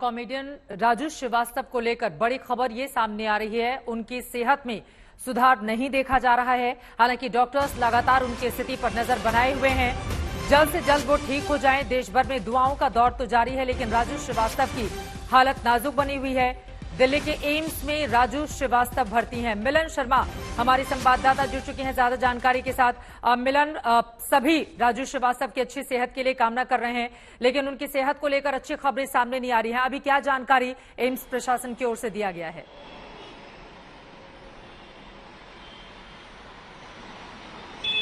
Comedian Raju Srivastava को लेकर बड़ी खबर ये सामने आ रही है। उनकी सेहत में सुधार नहीं देखा जा रहा है। हालांकि डॉक्टर्स लगातार उनकी स्थिति पर नजर बनाए हुए हैं। जल्द से जल्द वो ठीक हो जाएं। देश भर में दुआओं का दौर तो जारी है, लेकिन राजू श्रीवास्तव की हालत नाजुक बनी हुई है। दिल्ली के एम्स में राजू श्रीवास्तव भर्ती हैं। मिलन शर्मा हमारे संवाददाता जुड़ चुके हैं ज्यादा जानकारी के साथ। मिलन, सभी राजू श्रीवास्तव की अच्छी सेहत के लिए कामना कर रहे हैं, लेकिन उनकी सेहत को लेकर अच्छी खबरें सामने नहीं आ रही हैं। अभी क्या जानकारी एम्स प्रशासन की ओर से दिया गया है?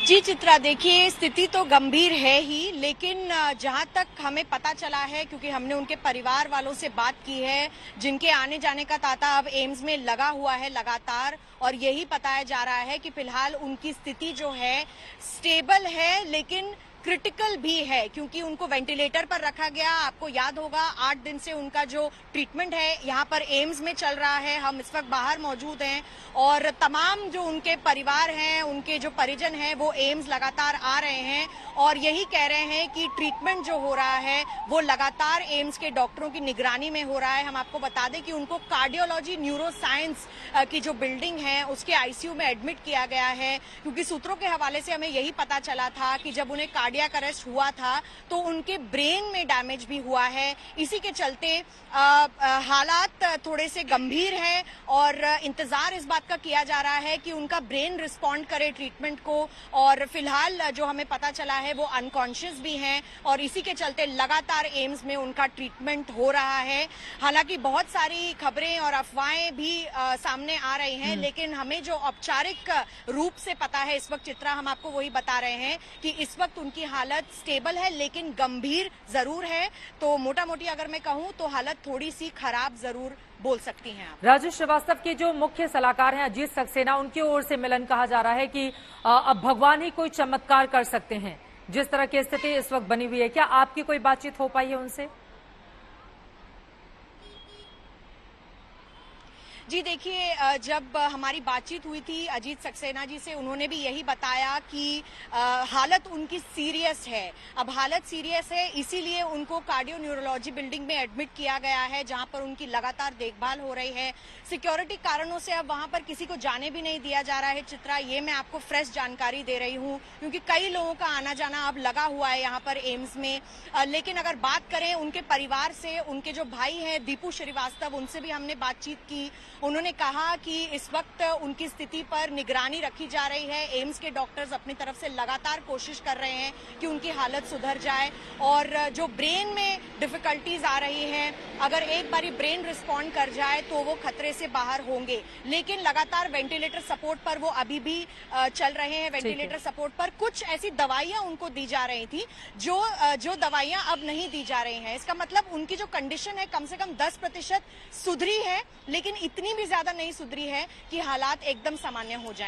जी चित्रा, देखिए स्थिति तो गंभीर है ही, लेकिन जहां तक हमें पता चला है, क्योंकि हमने उनके परिवार वालों से बात की है जिनके आने जाने का तांता अब एम्स में लगा हुआ है लगातार, और यही बताया जा रहा है कि फिलहाल उनकी स्थिति जो है स्टेबल है, लेकिन क्रिटिकल भी है, क्योंकि उनको वेंटिलेटर पर रखा गया। आपको याद होगा 8 दिन से उनका जो ट्रीटमेंट है यहाँ पर एम्स में चल रहा है। हम इस वक्त बाहर मौजूद हैं और तमाम जो उनके परिवार हैं, उनके जो परिजन हैं, वो एम्स लगातार आ रहे हैं और यही कह रहे हैं कि ट्रीटमेंट जो हो रहा है वो लगातार एम्स के डॉक्टरों की निगरानी में हो रहा है। हम आपको बता दें कि उनको कार्डियोलॉजी न्यूरो साइंस की जो बिल्डिंग है उसके आईसीयू में एडमिट किया गया है, क्योंकि सूत्रों के हवाले से हमें यही पता चला था कि जब उन्हें कार्डियक अरेस्ट हुआ था तो उनके ब्रेन में डैमेज भी हुआ है। इसी के चलते हालात थोड़े से गंभीर हैं और इंतजार इस बात का किया जा रहा है कि उनका ब्रेन रिस्पॉन्ड करे ट्रीटमेंट को, और फिलहाल जो हमें पता चला है वो अनकॉन्शियस भी हैं और इसी के चलते लगातार एम्स में उनका ट्रीटमेंट हो रहा है। हालांकि बहुत सारी खबरें और अफवाहें भी सामने आ रही हैं, लेकिन हमें जो औपचारिक रूप से पता है इस वक्त चित्रा, हम आपको वही बता रहे हैं कि इस वक्त उनकी हालत स्टेबल है, लेकिन गंभीर जरूर है। तो मोटा मोटी अगर मैं कहूं तो हालत थोड़ी सी खराब जरूर बोल सकती हैं आप। राजू श्रीवास्तव के जो मुख्य सलाहकार हैं अजीत सक्सेना, उनकी ओर से मिलन कहा जा रहा है कि अब भगवान ही कोई चमत्कार कर सकते हैं। जिस तरह की स्थिति इस वक्त बनी हुई है, क्या आपकी कोई बातचीत हो पाई है उनसे? जी देखिए, जब हमारी बातचीत हुई थी अजीत सक्सेना जी से, उन्होंने भी यही बताया कि हालत उनकी सीरियस है। अब हालत सीरियस है इसीलिए उनको कार्डियो न्यूरोलॉजी बिल्डिंग में एडमिट किया गया है, जहां पर उनकी लगातार देखभाल हो रही है। सिक्योरिटी कारणों से अब वहां पर किसी को जाने भी नहीं दिया जा रहा है। चित्रा, ये मैं आपको फ्रेश जानकारी दे रही हूँ, क्योंकि कई लोगों का आना जाना अब लगा हुआ है यहाँ पर एम्स में। लेकिन अगर बात करें उनके परिवार से, उनके जो भाई हैं दीपू श्रीवास्तव, उनसे भी हमने बातचीत की। उन्होंने कहा कि इस वक्त उनकी स्थिति पर निगरानी रखी जा रही है। एम्स के डॉक्टर्स अपनी तरफ से लगातार कोशिश कर रहे हैं कि उनकी हालत सुधर जाए, और जो ब्रेन में डिफिकल्टीज आ रही हैं, अगर एक बारी ब्रेन रिस्पॉन्ड कर जाए तो वो खतरे से बाहर होंगे। लेकिन लगातार वेंटिलेटर सपोर्ट पर वो अभी भी चल रहे हैं। वेंटिलेटर सपोर्ट पर कुछ ऐसी दवाइयां उनको दी जा रही थी जो दवाइयां अब नहीं दी जा रही हैं। इसका मतलब उनकी जो कंडीशन है कम से कम 10% सुधरी है, लेकिन इतनी भी ज्यादा नहीं सुधरी है कि हालात एकदम सामान्य हो जाए।